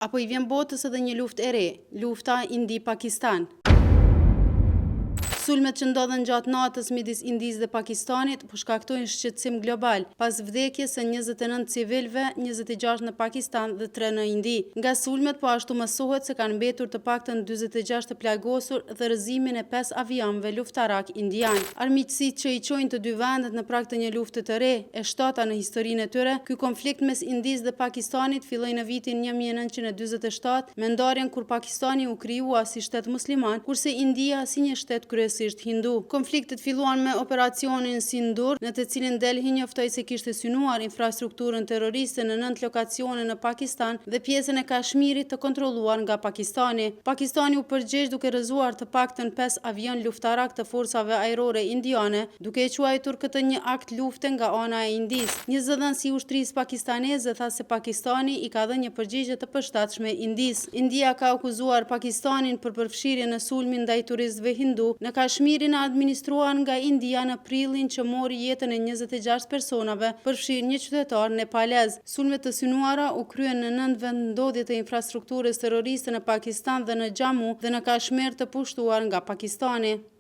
Apo i vjen botës edhe një luftë e re, lufta Indi-Pakistan. Sulmet që ndodhen gjatë natës midis Indisë dhe Pakistanit po shkaktojnë shqetësim global pas vdekjes së 29 civilëve, 26 në Pakistan dhe 3 në Indi. Nga sulmet po ashtu mësohet se kanë mbetur të paktën 46 të plagosur dhe rrëzimin e 5 avionëve luftarak indian. Armiqësitë që i çojnë të dy vendet në prag të një lufte të re, e shtata në historinë e tyre, ky konflikt mes Indisë dhe Pakistanit filloi në vitin 1947 me ndarjen kur Pakistani u krijua si shtet musliman, kurse India si një shtet kryesisht hindu. Konfliktet filluan me operacionin Sindur, në të cilin Delhi njoftoi se kishte synuar infrastrukturën terroriste në 9 lokacione në Pakistan dhe pjesën e Kashmirit të kontrolluar nga Pakistani. Pakistani u përgjigj duke rrëzuar të paktën 5 avion luftarak të forcave ajrore indiane, duke e quajtur këtë një akt lufte nga ana e Indisë. Një zëdhënësi i ushtrisë pakistaneze tha se Pakistani i ka dhënë një përgjigje të përshtatshme Indisë. India ka akuzuar Pakistanin për përfshirje në sulmin ndaj turistëve hindu në Kashmirin administruar nga India në prillin që mori jetën e 26 personave, përfshirë një qytetar nepalez. Sulmet të synuara u kryen në 9 vendodhje të infrastrukturës terroriste në Pakistan dhe në Jammu dhe në Kashmir të pushtuar nga Pakistani.